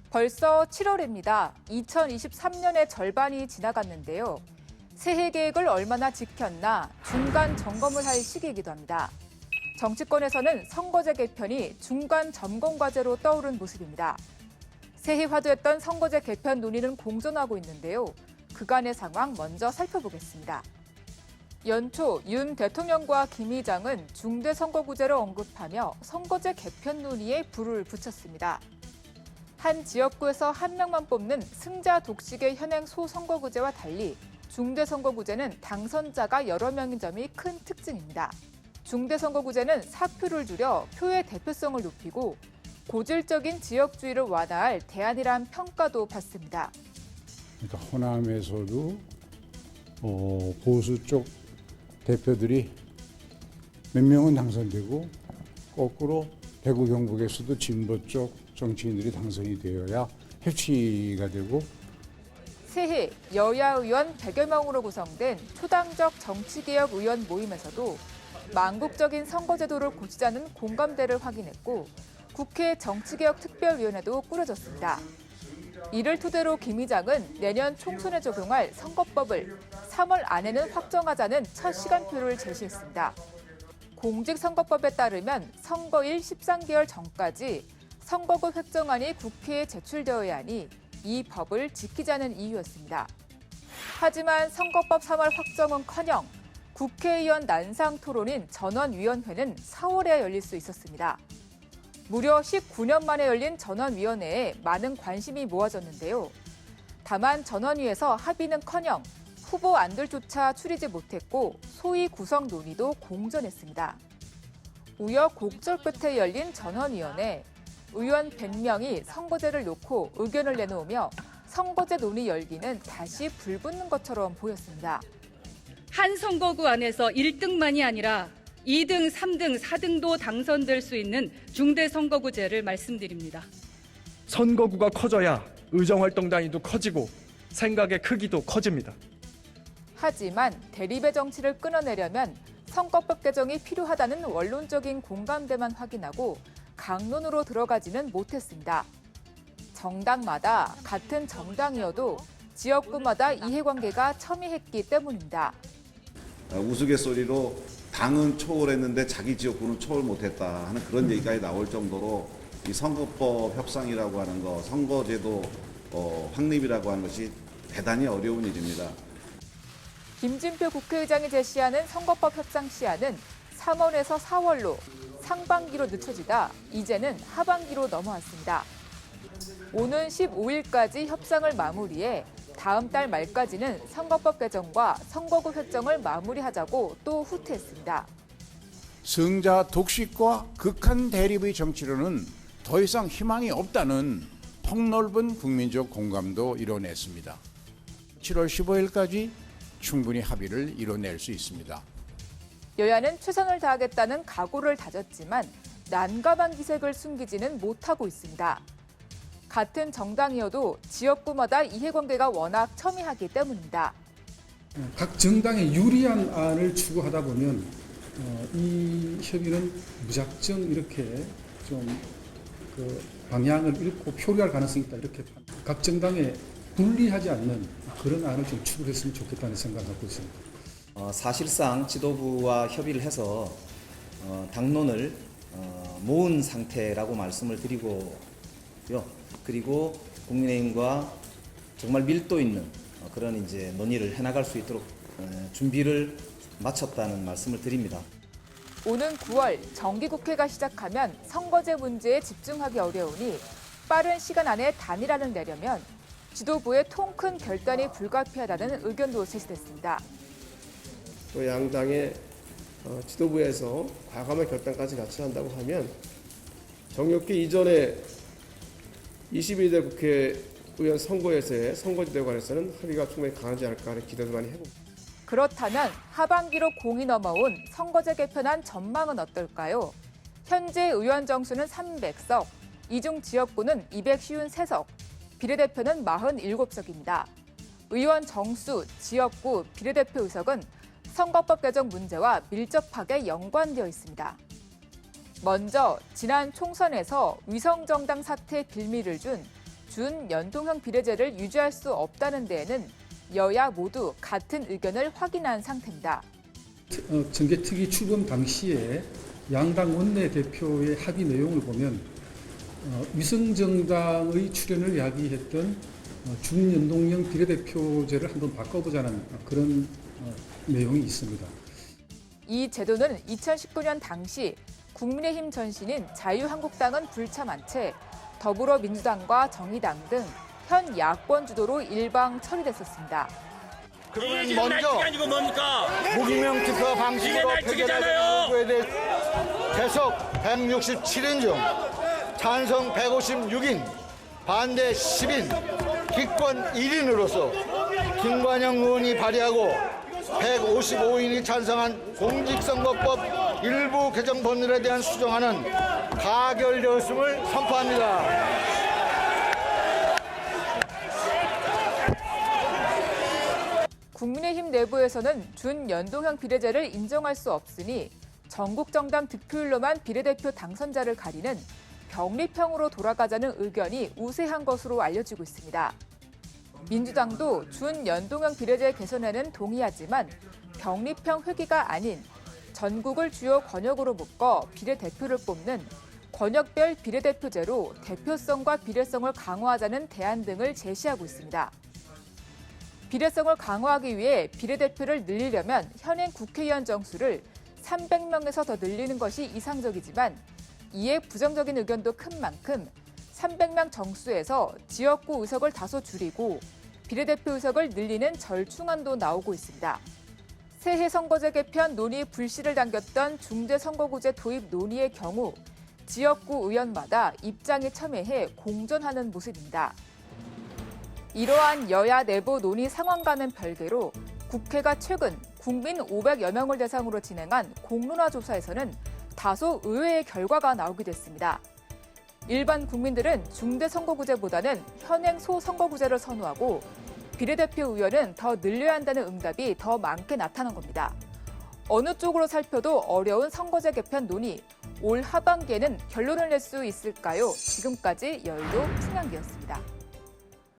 벌써 7월입니다. 2023년의 절반이 지나갔는데요. 새해 계획을 얼마나 지켰나 중간 점검을 할 시기이기도 합니다. 정치권에서는 선거제 개편이 중간 점검 과제로 떠오른 모습입니다. 새해 화두였던 선거제 개편 논의는 공존하고 있는데요. 그간의 상황 먼저 살펴보겠습니다. 연초 윤 대통령과 김 의장은 중대선거구제를 언급하며 선거제 개편 논의에 불을 붙였습니다. 한 지역구에서 한 명만 뽑는 승자 독식의 현행 소선거구제와 달리 중대선거구제는 당선자가 여러 명인 점이 큰 특징입니다. 중대선거구제는 사표를 줄여 표의 대표성을 높이고 고질적인 지역주의를 완화할 대안이란 평가도 받습니다. 그러니까 호남에서도 보수 쪽 대표들이 몇 명은 당선되고 거꾸로 대구 경북에서도 진보 쪽 정치인들이 당선이 되어야 협치가 되고 새해 여야 의원 100여 명으로 구성된 초당적 정치개혁 의원 모임에서도 망국적인 선거제도를 고치자는 공감대를 확인했고 국회 정치개혁특별위원회도 꾸려졌습니다. 이를 토대로 김 의장은 내년 총선에 적용할 선거법을 3월 안에는 확정하자는 첫 시간표를 제시했습니다. 공직선거법에 따르면 선거일 13개월 전까지 선거구 획정안이 국회에 제출되어야 하니 이 법을 지키자는 이유였습니다. 하지만 선거법 3월 확정은커녕 국회의원 난상 토론인 전원위원회는 4월에 열릴 수 있었습니다. 무려 19년 만에 열린 전원위원회에 많은 관심이 모아졌는데요. 다만 전원위에서 합의는커녕 후보 안들조차 추리지 못했고 소위 구성 논의도 공전했습니다. 우여곡절 끝에 열린 전원위원회, 의원 100명이 선거제를 놓고 의견을 내놓으며 선거제 논의 열기는 다시 불붙는 것처럼 보였습니다. 한 선거구 안에서 1등만이 아니라 2등, 3등, 4등도 당선될 수 있는 중대선거구제를 말씀드립니다. 선거구가 커져야 의정활동 단위도 커지고 생각의 크기도 커집니다. 하지만 대립의 정치를 끊어내려면 선거법 개정이 필요하다는 원론적인 공감대만 확인하고 강론으로 들어가지는 못했습니다. 정당마다 같은 정당이어도 지역구마다 이해관계가 첨예했기 때문입니다. 우스갯소리로 당은 초월했는데 자기 지역구는 초월 못했다 하는 그런 얘기까지 나올 정도로 이 선거법 협상이라고 하는 거, 선거제도 확립이라고 하는 것이 대단히 어려운 일입니다. 김진표 국회의장이 제시하는 선거법 협상 시한은 3월에서 4월로 상반기로 늦춰지다 이제는 하반기로 넘어왔습니다. 오는 15일까지 협상을 마무리해 다음 달 말까지는 선거법 개정과 선거구 획정을 마무리하자고 또 후퇴했습니다. 승자 독식과 극한 대립의 정치로는 더 이상 희망이 없다는 폭넓은 국민적 공감도 이뤄냈습니다. 7월 15일까지 충분히 합의를 이뤄낼 수 있습니다. 여야는 최선을 다하겠다는 각오를 다졌지만 난감한 기색을 숨기지는 못하고 있습니다. 같은 정당이어도 지역구마다 이해관계가 워낙 첨예하기 때문입니다. 각 정당에 유리한 안을 추구하다 보면 이 협의는 무작정 이렇게 좀 그 방향을 잃고 표류할 가능성이 있다 이렇게 각 정당에 분리하지 않는 그런 안을 좀 추구했으면 좋겠다는 생각을 갖고 있습니다. 사실상 지도부와 협의를 해서 당론을 모은 상태라고 말씀을 드리고요. 그리고 국민의힘과 정말 밀도 있는 그런 이제 논의를 해나갈 수 있도록 준비를 마쳤다는 말씀을 드립니다. 오는 9월 정기국회가 시작하면 선거제 문제에 집중하기 어려우니 빠른 시간 안에 단일안을 내려면 지도부의 통 큰 결단이 불가피하다는 의견도 제시됐습니다. 또 양당의 지도부에서 과감한 결단까지 같이 한다고 하면 정력기 이전에 22대 국회의원 선거에서의 선거제도에 관해서는 합의가 충분히 가능하지 않을까 하는 기대도 많이 해봅니다. 그렇다면 하반기로 공이 넘어온 선거제 개편안 전망은 어떨까요? 현재 의원 정수는 300석, 이중 지역구는 253석, 비례대표는 47석입니다. 의원 정수, 지역구, 비례대표 의석은 선거법 개정 문제와 밀접하게 연관되어 있습니다. 먼저 지난 총선에서 위성정당 사태에 빌미를 준 준연동형 비례제를 유지할 수 없다는 데에는 여야 모두 같은 의견을 확인한 상태입니다. 정개특위 출범 당시에 양당 원내대표의 합의 내용을 보면 위성정당의 출연을 이야기했던 준연동형 비례대표제를 한번 바꿔보자는 그런 내용이 있습니다. 이 제도는 2019년 당시 국민의힘 전신인 자유한국당은 불참한 채 더불어민주당과 정의당 등 현 야권 주도로 일방 처리됐었습니다. 그러면 먼저 무기명 투표 방식으로 표결하는 요구에 대해 계속 167인 중 찬성 156인, 반대 10인, 기권 1인으로서 김관영 의원이 발의하고 155인이 찬성한 공직선거법 일부 개정 법률에 대한 수정안은 가결되었음을 선포합니다. 국민의힘 내부에서는 준연동형 비례제를 인정할 수 없으니 전국 정당 득표율로만 비례대표 당선자를 가리는 병립형으로 돌아가자는 의견이 우세한 것으로 알려지고 있습니다. 민주당도 준연동형 비례제 개선에는 동의하지만 병립형 회귀가 아닌 전국을 주요 권역으로 묶어 비례대표를 뽑는 권역별 비례대표제로 대표성과 비례성을 강화하자는 대안 등을 제시하고 있습니다. 비례성을 강화하기 위해 비례대표를 늘리려면 현행 국회의원 정수를 300명에서 더 늘리는 것이 이상적이지만 이에 부정적인 의견도 큰 만큼 300명 정수에서 지역구 의석을 다소 줄이고 비례대표 의석을 늘리는 절충안도 나오고 있습니다. 새해 선거제 개편 논의 불씨를 당겼던 중대선거구제 도입 논의의 경우 지역구 의원마다 입장에 첨예해 공존하는 모습입니다. 이러한 여야 내부 논의 상황과는 별개로 국회가 최근 국민 500여 명을 대상으로 진행한 공론화 조사에서는 다소 의외의 결과가 나오기도 했습니다. 일반 국민들은 중대선거구제보다는 현행 소선거구제를 선호하고 비례대표 의원은 더 늘려야 한다는 응답이 더 많게 나타난 겁니다. 어느 쪽으로 살펴도 어려운 선거제 개편 논의, 올 하반기에는 결론을 낼 수 있을까요? 지금까지 여의도 풍향기였습니다.